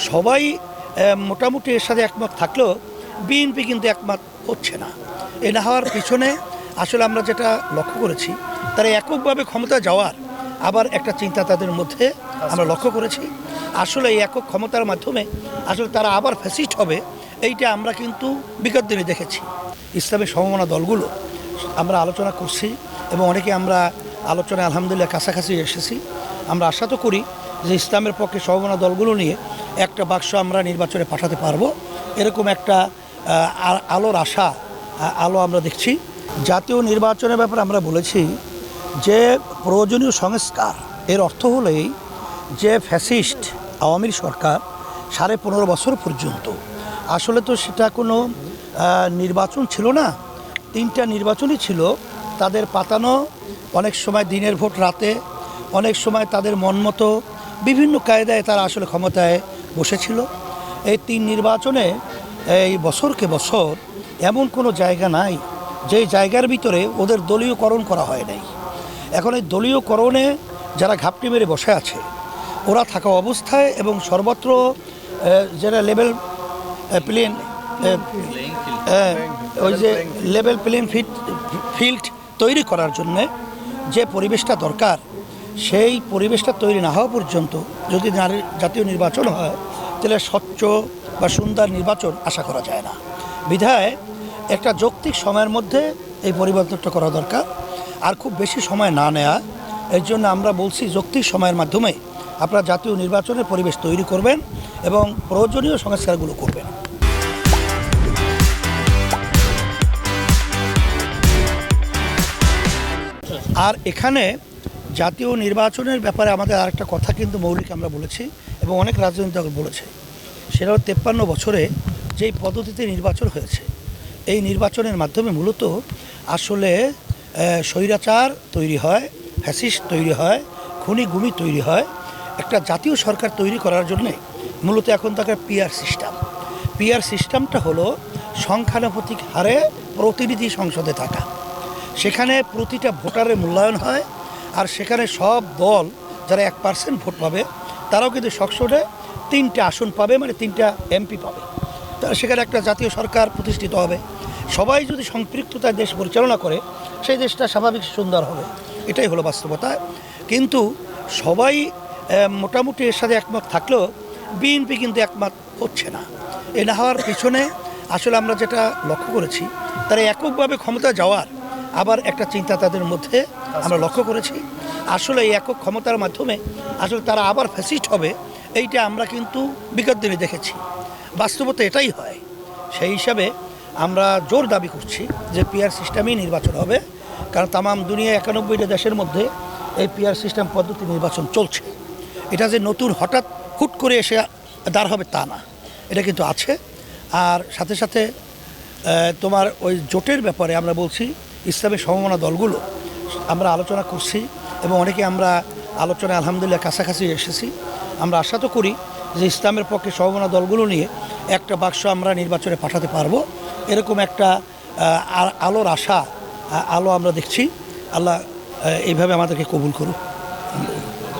সবাই মোটামুটি এর সাথে একমত থাকলেও বিএনপি কিন্তু একমত হচ্ছে না। এ না হওয়ার পিছনে আসলে আমরা যেটা লক্ষ্য করেছি, তারা এককভাবে ক্ষমতা যাওয়ার আবার একটা চিন্তা তাদের মধ্যে আমরা লক্ষ্য করেছি। আসলে এই একক ক্ষমতার মাধ্যমে আসলে তারা আবার ফ্যাসিস্ট হবে, এইটা আমরা কিন্তু বিগত দিনে দেখেছি। ইসলামের সমমনা দলগুলো আমরা আলোচনা করছি এবং অনেকে আমরা আলোচনায় আলহামদুলিল্লাহ কাছাকাছি এসেছি। আমরা আশা তো করি যে ইসলামের পক্ষে সমমনা দলগুলো নিয়ে একটা বাক্স আমরা নির্বাচনে পাঠাতে পারবো, এরকম একটা আলোর আশা আলো আমরা দেখছি। জাতীয় নির্বাচনের ব্যাপারে আমরা বলেছি যে প্রয়োজনীয় সংস্কার, এর অর্থ হলেই যে ফ্যাসিস্ট আওয়ামী সরকার 15.5 বছর পর্যন্ত আসলে তো সেটা কোনো নির্বাচন ছিল না, 3টা নির্বাচনই ছিল তাদের পাতানো, অনেক সময় দিনের ভোট রাতে, অনেক সময় তাদের মন মতো বিভিন্ন কায়দায় তারা আসলে ক্ষমতায় বসেছিল। এই 3 নির্বাচনে এই বছরকে বছর এমন কোনো জায়গা নাই যেই জায়গার ভিতরে ওদের দলীয়করণ করা হয় নাই। এখন এই দলীয়করণে যারা ঘাপটি মেরে বসে আছে ওরা থাকা অবস্থায় এবং সর্বত্র যেটা লেভেল প্লেন ওই যে লেভেল প্লেন ফিল্ড তৈরি করার জন্যে যে পরিবেশটা দরকার, সেই পরিবেশটা তৈরি না হওয়া পর্যন্ত যদি জাতীয় নির্বাচন হয় তাহলে স্বচ্ছ বা সুন্দর নির্বাচন আশা করা যায় না। বিধায় একটা যৌক্তিক সময়ের মধ্যে এই পরিবর্তনটা করা দরকার, আর খুব বেশি সময় না নেয়া। এর জন্য আমরা বলছি যৌক্তিক সময়ের মাধ্যমে আপনারা জাতীয় নির্বাচনের পরিবেশ তৈরি করবেন এবং প্রয়োজনীয় সংস্কারগুলো করবেন। আর এখানে জাতীয় নির্বাচনের ব্যাপারে আমাদের আরেকটা কথা কিন্তু মৌলিক আমরা বলেছি এবং অনেক রাজনৈতিক দল বলেছে, সেটা 53 বছরে যেই পদ্ধতিতে নির্বাচন হয়েছে, এই নির্বাচনের মাধ্যমে মূলত আসলে স্বৈরাচার তৈরি হয়, ফ্যাসিস্ট তৈরি হয়, খুনি গুমি তৈরি হয়। একটা জাতীয় সরকার তৈরি করার জন্যে মূলত এখন তাকে পিআর সিস্টেমটা হলো সংখ্যানুপাতিক হারে প্রতিনিধি সংসদে থাকা, সেখানে প্রতিটা ভোটারের মূল্যায়ন হয়, আর সেখানে সব দল যারা 1% ভোট পাবে তারাও কিন্তু সংসদে 3টে আসন পাবে, মানে 3টা এমপি পাবে। তারা সেখানে একটা জাতীয় সরকার প্রতিষ্ঠিত হবে। সবাই যদি সম্পৃক্ততায় দেশ পরিচালনা করে সেই দেশটা স্বাভাবিক সুন্দর হবে, এটাই হলো বাস্তবতা। কিন্তু সবাই মোটামুটি এর সাথে একমত থাকলেও বিএনপি কিন্তু একমত হচ্ছে না। এ না হওয়ার পিছনে আসলে আমরা যেটা লক্ষ্য করেছি, তারা এককভাবে ক্ষমতা যাওয়ার আবার একটা চিন্তা তাদের মধ্যে আমরা লক্ষ্য করেছি। আসলে এই একক ক্ষমতার মাধ্যমে আসলে তারা আবার ফ্যাসিস্ট হবে, এইটা আমরা কিন্তু বিগত দিনে দেখেছি। বাস্তবতা এটাই হয়। সেই হিসাবে আমরা জোর দাবি করছি যে পিআর সিস্টেমেই নির্বাচন হবে, কারণ তামাম দুনিয়া 91টা দেশের মধ্যে এই পিআর সিস্টেম পদ্ধতি নির্বাচন চলছে। এটা যে নতুন হঠাৎ হুট করে এসে দাঁড় হবে তা না, এটা কিন্তু আছে। আর সাথে সাথে তোমার ওই জোটের ব্যাপারে আমরা বলছি ইসলামের সমমনা দলগুলো আমরা আলোচনা করছি এবং অনেকে আমরা আলোচনায় আলহামদুলিল্লাহ কাছাকাছি এসেছি। আমরা আশা তো করি যে ইসলামের পক্ষে সমমনা দলগুলো নিয়ে একটা বাক্স আমরা নির্বাচনে পাঠাতে পারবো, এরকম একটা আলোর আশা আলো আমরা দেখছি। আল্লাহ এইভাবে আমাদেরকে কবুল করুক।